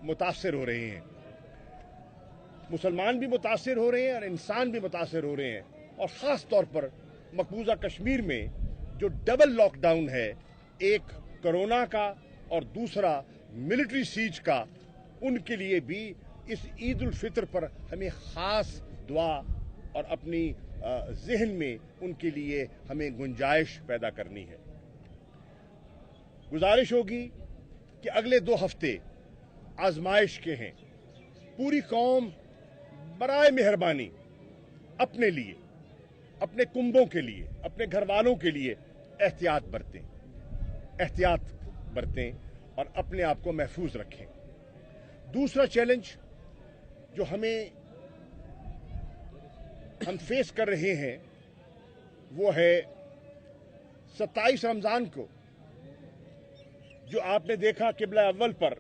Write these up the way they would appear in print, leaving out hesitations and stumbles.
मुतासिर हो रहे हैं। मुसलमान भी मुतासिर हो रहे हैं और इंसान भी मुतासिर हो रहे हैं। और ख़ास तौर पर मकबूजा कश्मीर में जो डबल लॉकडाउन है, एक कोरोना का और दूसरा मिलिट्री सीज का, उनके लिए भी इस ईद उल फितर पर हमें ख़ास दुआ और अपनी ज़हन में उनके लिए हमें गुंजाइश पैदा करनी है। गुजारिश होगी कि अगले 2 हफ्ते आजमाइश के हैं। पूरी कौम बराए मेहरबानी अपने लिए, अपने कुंबों के लिए, अपने घर वालों के लिए एहतियात बरतें और अपने आप को महफूज रखें। दूसरा चैलेंज जो हम फेस कर रहे हैं वो है 27 रमज़ान को जो आपने देखा किबला अव्वल पर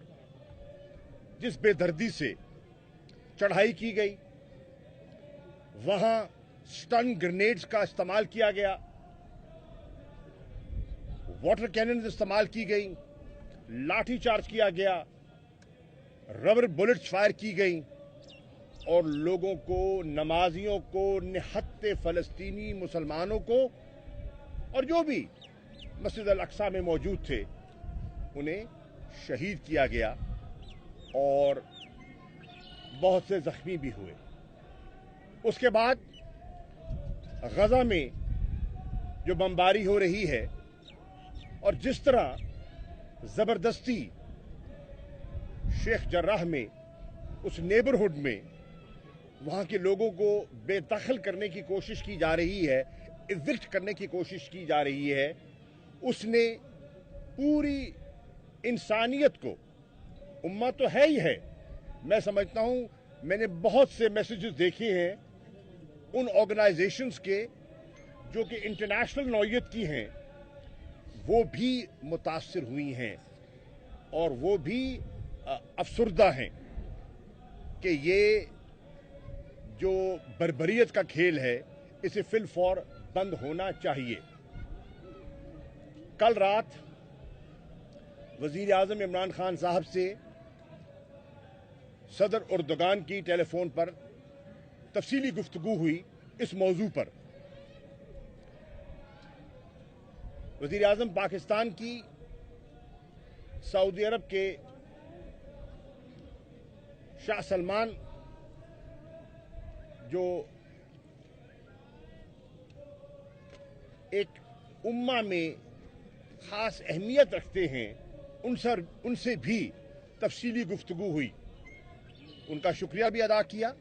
जिस बेदर्दी से चढ़ाई की गई, वहां स्टन ग्रेनेड्स का इस्तेमाल किया गया, वाटर कैनन इस्तेमाल की गई, लाठी चार्ज किया गया, रबर बुलेट्स फायर की गई और लोगों को, नमाजियों को, निहत्ते फलस्तीनी मुसलमानों को और जो भी मस्जिद अल अक्सा में मौजूद थे उन्हें शहीद किया गया और बहुत से जख्मी भी हुए। उसके बाद गजा में जो बमबारी हो रही है और जिस तरह जबरदस्ती शेख जर्राह में, उस नेबरहुड में वहां के लोगों को बेदखल करने की कोशिश की जा रही है, इविक्ट करने की कोशिश की जा रही है, उसने पूरी इंसानियत को, उम्मा तो है ही है, मैं समझता हूं, मैंने बहुत से मैसेजेस देखे हैं उन ऑर्गेनाइजेशंस के जो कि इंटरनेशनल नौयत की हैं, वो भी मुतासिर हुई हैं और वो भी अफसुर्दा हैं कि ये जो बर्बरियत का खेल है इसे फिल फौर बंद होना चाहिए। कल रात वजीर आज़म इमरान खान साहब से सदर उर्दुगान की टेलीफोन पर तफसीली गुफ्तगू हुई इस मौजू पर। वजीर आज़म पाकिस्तान की सऊदी अरब के शाह सलमान जो एक उम्मा में खास अहमियत रखते हैं, उनसे भी तफसीली गुफ्तगू हुई, उनका शुक्रिया भी अदा किया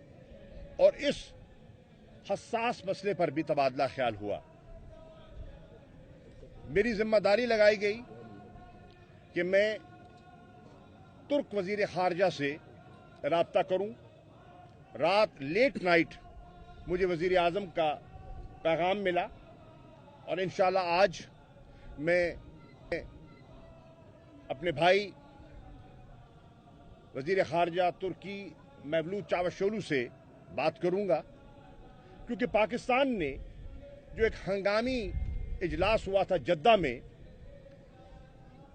और इस हसास मसले पर भी तबादला ख्याल हुआ। मेरी जिम्मेदारी लगाई गई कि मैं तुर्क वजीर खारजा से राब्ता करूं। रात लेट नाइट मुझे वजीर आज़म का पैगाम मिला और इंशाल्लाह आज मैं अपने भाई वजीर खारजा तुर्की मेवलूद चावशोलू से बात करूंगा, क्योंकि पाकिस्तान ने जो एक हंगामी इजलास हुआ था जद्दा में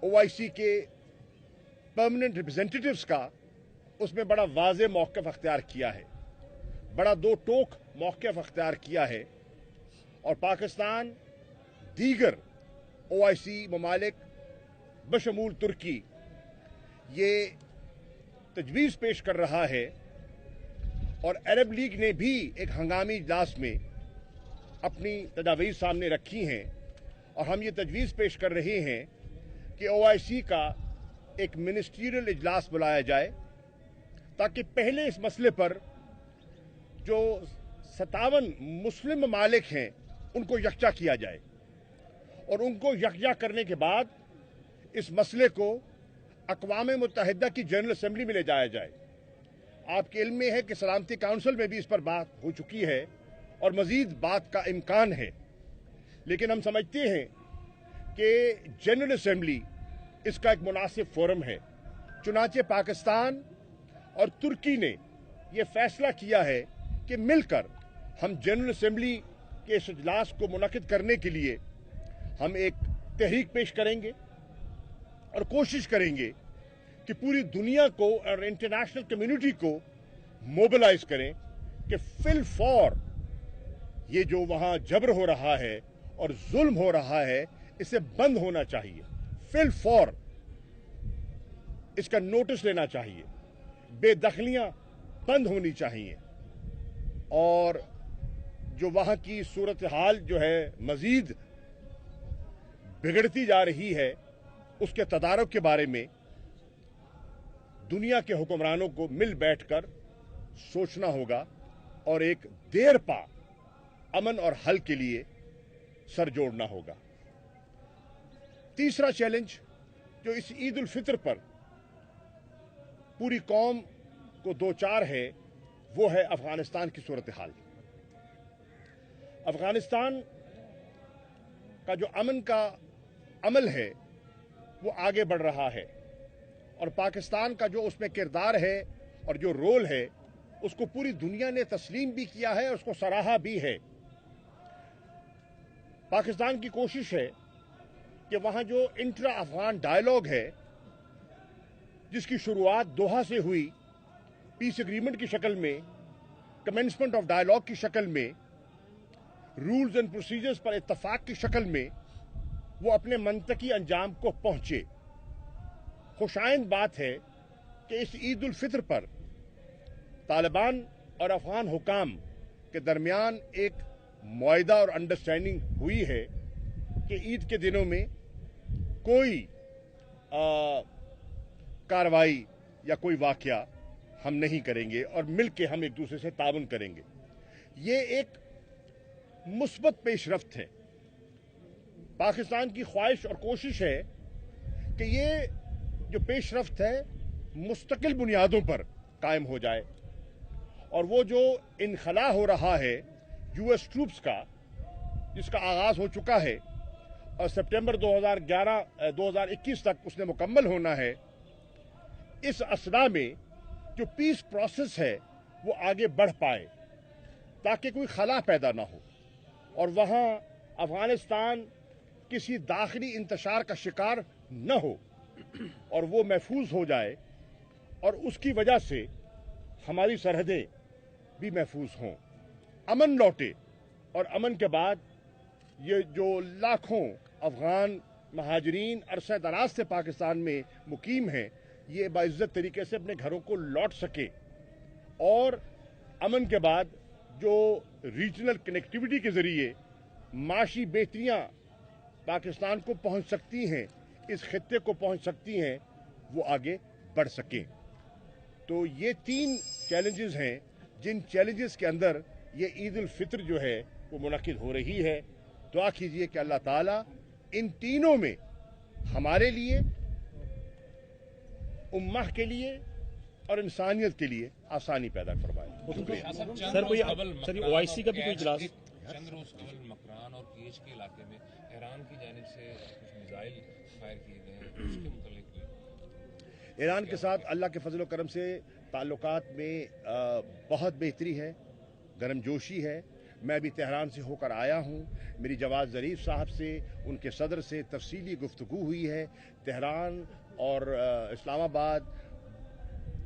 OIC के परमानेंट रिप्रेजेंटेटिव्स का, उसमें बड़ा वाज़ेह मौक़िफ़ अख्तियार किया है, बड़ा दो टोक मौक़िफ़ अख्तियार किया है और पाकिस्तान दीगर OIC ममालिक बशमूल तुर्की ये तजवीज़ पेश कर रहा है और अरब लीग ने भी एक हंगामी इजलास में अपनी तजावीज़ सामने रखी हैं और हम ये तजवीज़ पेश कर रहे हैं कि OIC का एक मिनिस्ट्रियल इजलास बुलाया जाए ताकि पहले इस मसले पर जो 57 मुस्लिम ममालिक हैं उनको यकजा किया जाए और उनको यकजा करने के बाद इस मसले को अक़वाम मुत्तहिदा की जनरल असेंबली में ले जाया जाए। आपके इल्म में है कि सलामती काउंसिल में भी इस पर बात हो चुकी है और मज़ीद बात का इम्कान है, लेकिन हम समझते हैं कि जनरल असेंबली इसका एक मुनासिब फोरम है। चुनांचे पाकिस्तान और तुर्की ने यह फैसला किया है कि मिलकर हम जनरल असेंबली के इस इजलास को मुनक्किद करने के लिए हम एक तहरीक पेश करेंगे और कोशिश करेंगे कि पूरी दुनिया को और इंटरनेशनल कम्युनिटी को मोबिलाइज करें कि फिल फॉर ये जो वहां जबर हो रहा है और जुल्म हो रहा है इसे बंद होना चाहिए। फिल फॉर इसका नोटिस लेना चाहिए, बेदखलियां बंद होनी चाहिए और जो वहां की सूरत हाल जो है मजीद बिगड़ती जा रही है उसके तदारुक के बारे में दुनिया के हुक्मरानों को मिल बैठकर सोचना होगा और एक देरपा अमन और हल के लिए सर जोड़ना होगा। तीसरा चैलेंज जो इस ईद उल फितर पर पूरी कौम को दो चार है वो है अफगानिस्तान की सूरत हाल। अफगानिस्तान का जो अमन का अमल है वो आगे बढ़ रहा है और पाकिस्तान का जो उसमें किरदार है और जो रोल है उसको पूरी दुनिया ने तस्लीम भी किया है और उसको सराहा भी है। पाकिस्तान की कोशिश है कि वहां जो इंट्रा अफगान डायलॉग है जिसकी शुरुआत दोहा से हुई पीस एग्रीमेंट की शक्ल में, कमेंसमेंट ऑफ डायलॉग की शक्ल में, रूल्स एंड प्रोसीजर्स पर इत्तफाक की शक्ल में वो अपने मंतकी अंजाम को पहुंचे। खुशाइंद बात है कि इस ईद उल फितर पर तालिबान और अफगान हुकाम के दरमियान एक मुआहिदा और अंडरस्टैंडिंग हुई है कि ईद के दिनों में कोई कार्रवाई या कोई वाकया हम नहीं करेंगे और मिलके हम एक दूसरे से ताउन करेंगे। ये एक मुस्बत पेशरफ्त है। पाकिस्तान की ख्वाहिश और कोशिश है कि ये जो पेशरफ्त है मुस्तकिल बुनियादों पर कायम हो जाए और वो जो इनखला हो रहा है यूएस ट्रूप्स का जिसका आगाज हो चुका है और सितंबर 2021 तक उसने मुकम्मल होना है, इस असना में जो पीस प्रोसेस है वो आगे बढ़ पाए ताकि कोई खला पैदा ना हो और वहां अफगानिस्तान किसी दाखिली इंतशार का शिकार न हो और वो महफूज हो जाए और उसकी वजह से हमारी सरहदें भी महफूज हों, अमन लौटे और अमन के बाद ये जो लाखों अफगान महाजरीन अरसे दराज से पाकिस्तान में मुकीम हैं ये बाइज्जत तरीके से अपने घरों को लौट सके और अमन के बाद जो रीजनल कनेक्टिविटी के जरिए माशी बेहतरियां पाकिस्तान को पहुंच सकती हैं, इस खित्ते को पहुंच सकती हैं, वो आगे बढ़ सकें। तो ये 3 चैलेंजेस हैं जिन चैलेंजेस के अंदर ये ईद उल फितर जो है वो मुनक्किद हो रही है। दुआ कीजिए कि अल्लाह ताला इन तीनों में हमारे लिए, उम्मह के लिए और इंसानियत के लिए आसानी पैदा करवाए। सर ओआईसी का भी कोई इजलास चंद्रोस अवल मकरान और केच के इलाके में ईरान की जानिब से कुछ मिसाइल फायर किए गए हैं, उसके मुतालिक ईरान के साथ अल्लाह के फजल करम से ताल्लुकात में बहुत बेहतरी है, गर्मजोशी है। मैं अभी तेहरान से होकर आया हूँ, मेरी जवाद ज़रीफ साहब से, उनके सदर से तफसीली गुफ्तगू हुई है। तेहरान और इस्लामाबाद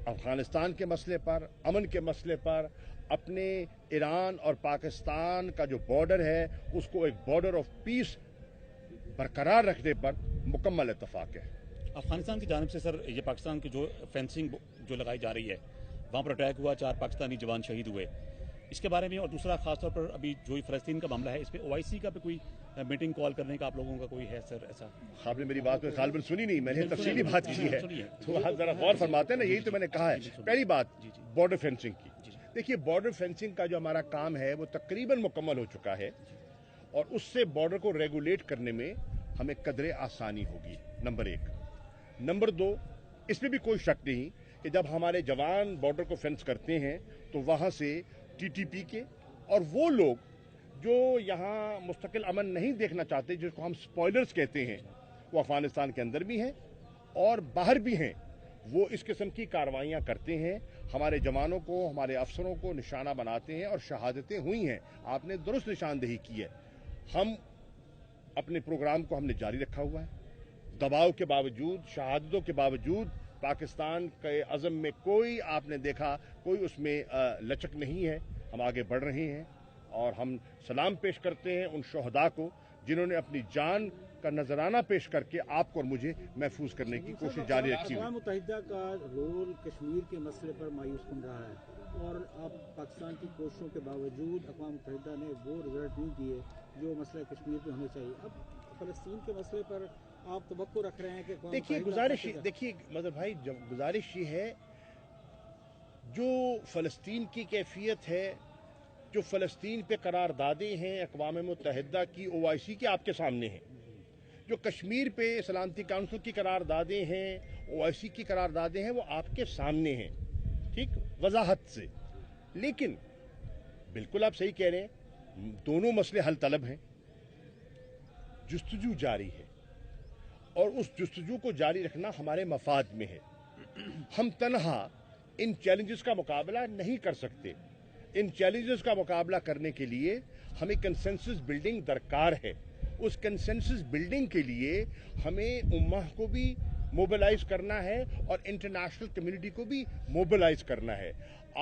अफगानिस्तान के मसले पर, अमन के मसले पर, अपने ईरान और पाकिस्तान का जो बॉर्डर है उसको एक बॉर्डर ऑफ पीस बरकरार रखने पर मुकम्मल इत्तफाक है। अफगानिस्तान की जानिब से सर ये पाकिस्तान की जो फेंसिंग जो लगाई जा रही है वहाँ पर अटैक हुआ, 4 पाकिस्तानी जवान शहीद हुए, इसके बारे में, और दूसरा खासतौर पर अभी जो फ़लस्तीन का मामला है इस पर ओआईसी का भी कोई मीटिंग कॉल करने का आप लोगों का कोई है सर? ऐसा आपने मेरी बात में गालिबन सुनी नहीं, मैंने तफसीली बात की है, थोड़ा जरा गौर फरमाते हैं ना, यही तो मैंने कहा है। पहली बात बॉर्डर फेंसिंग की। देखिए बॉर्डर फेंसिंग का जो हमारा काम है वो तकरीबन मुकम्मल हो चुका है और उससे बॉर्डर को रेगुलेट करने में हमें कदरे आसानी होगी, नंबर 1। नंबर 2, इसमें भी कोई शक नहीं कि जब हमारे जवान बॉर्डर को फेंस करते हैं तो वहाँ से टीटीपी के और वो लोग जो यहाँ मुस्तकिल अमन नहीं देखना चाहते, जिसको हम स्पॉयलर्स कहते हैं, वो अफगानिस्तान के अंदर भी हैं और बाहर भी हैं, वो इस किस्म की कार्रवाइयाँ करते हैं, हमारे जवानों को, हमारे अफसरों को निशाना बनाते हैं और शहादतें हुई हैं। आपने दुरुस्त निशानदेही की है। हम अपने प्रोग्राम को हमने जारी रखा हुआ है, दबाव के बावजूद, शहादतों के बावजूद पाकिस्तान के अज़म में कोई आपने देखा कोई उसमें लचक नहीं है। हम आगे बढ़ रहे हैं और हम सलाम पेश करते हैं उन शोहदा को जिन्होंने अपनी जान का नजराना पेश करके आपको और मुझे महफूज करने की कोशिश जारी रखी हुई। अक़वाम मुत्तहिदा का रोल कश्मीर के मसले पर मायूस कन रहा है और अब पाकिस्तान की कोशिशों के बावजूद अक़वाम मुत्तहिदा ने वो रिजल्ट नहीं दिए जो मसला कश्मीर में होने चाहिए। अब फ़लस्तीन के मसले पर आप तवक्को रख रहे हैं कि देखिए गुजारिश, देखिए मतलब भाई जब गुजारिश ये है, जो फ़लस्तीन की कैफियत है, जो फ़लस्तीन पे करारदादें हैं अक़वाम मुत्तहिदा की OIC के आपके सामने हैं, जो कश्मीर पे सलामती काउंसिल की करारदादें हैं, OIC की करारदादें हैं, वो आपके सामने हैं, ठीक वजाहत से। लेकिन बिल्कुल आप सही कह रहे हैं, दोनों मसले हल तलब हैं, जुस्तजू जारी है और उस जुस्तजू को जारी रखना हमारे मफाद में है। हम तन्हा इन चैलेंजेस का मुकाबला नहीं कर सकते। इन चैलेंजेस का मुकाबला करने के लिए हमें कंसेंसस बिल्डिंग दरकार है। उस कंसेंसस बिल्डिंग के लिए हमें उम्मा को भी मोबिलाइज करना है और इंटरनेशनल कम्युनिटी को भी मोबिलाइज करना है।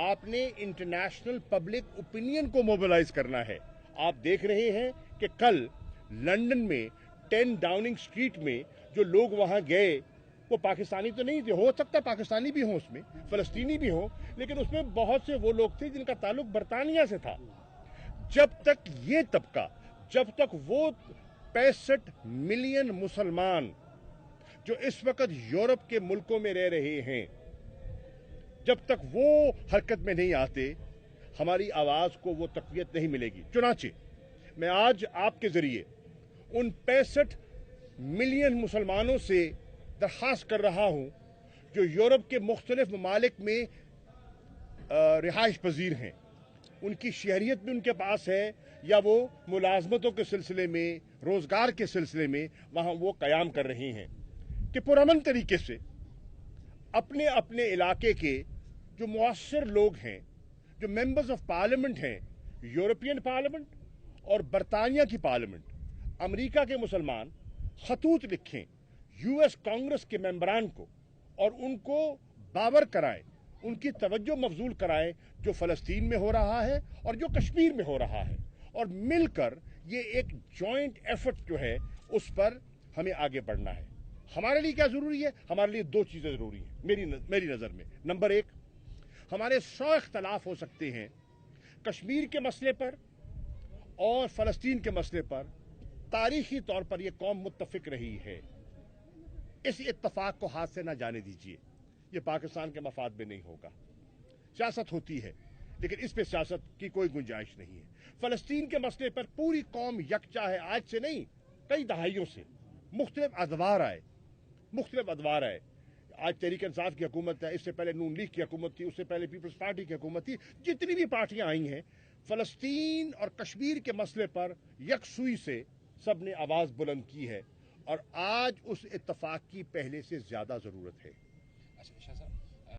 आपने इंटरनेशनल पब्लिक ओपिनियन को मोबिलाइज करना है। आप देख रहे हैं कि कल लंदन में 10 डाउनिंग स्ट्रीट में जो लोग वहां गए वो पाकिस्तानी तो नहीं थे, हो सकता है पाकिस्तानी भी हों, उसमें फ़लस्तीनी भी हों, लेकिन उसमें बहुत से वो लोग थे जिनका ताल्लुक बरतानिया से था। जब तक ये तबका, जब तक वो 65 मिलियन मुसलमान जो इस वक्त यूरोप के मुल्कों में रह रहे हैं, जब तक वो हरकत में नहीं आते, हमारी आवाज को वो तक़वियत नहीं मिलेगी। चुनाचे मैं आज आपके जरिए उन 65 मिलियन मुसलमानों से दरख्वास्त कर रहा हूं जो यूरोप के मुख्तलिफ ममालिक में रिहाइश पजीर हैं, उनकी शहरियत भी उनके पास है या वो मुलाजमतों के सिलसिले में, रोजगार के सिलसिले में वहां वो कयाम कर रहे हैं, कि पुरअमन तरीके से अपने अपने इलाके के जो मुअस्सिर लोग हैं, जो मेंबर्स ऑफ पार्लियामेंट हैं, यूरोपियन पार्लियामेंट और बरतानिया की पार्लियामेंट, अमेरिका के मुसलमान खतूत लिखें US कांग्रेस के मेंबरान को और उनको बावर कराएं, उनकी तवज्जो मबजूल कराएं जो फ़लस्तीन में हो रहा है और जो कश्मीर में हो रहा है, और मिलकर ये एक जॉइंट एफर्ट जो है उस पर हमें आगे बढ़ना है। हमारे लिए क्या ज़रूरी है? हमारे लिए 2 चीज़ें ज़रूरी हैं मेरी नज़र में। नंबर 1, हमारे 100 इख्तलाफ हो सकते हैं कश्मीर के मसले पर और फ़लस्तीन के मसले पर। तारीखी तौर पर यह कौम मुत्तफिक रही है, इस इत्तफाक को हाथ से ना जाने दीजिए। ये पाकिस्तान के मफाद में नहीं होगा। सियासत होती है लेकिन इस पे सियासत की कोई गुंजाइश नहीं है। फ़लस्तीन के मसले पर पूरी कौम यकजा है, आज से नहीं कई दहाइयों से। मुख्तलिफ अदवार आए। आज तहरीक इंसाफ की हुकूमत है, इससे पहले नून लीग की हुकूमत थी, उससे पहले पीपल्स पार्टी की हुकूमत थी। जितनी भी पार्टियां आई हैं, फ़लस्तीन और कश्मीर के मसले पर यकसुई से सब ने आवाज़ बुलंद की है और आज उस इत्तफाक की पहले से ज़्यादा ज़रूरत है। अच्छा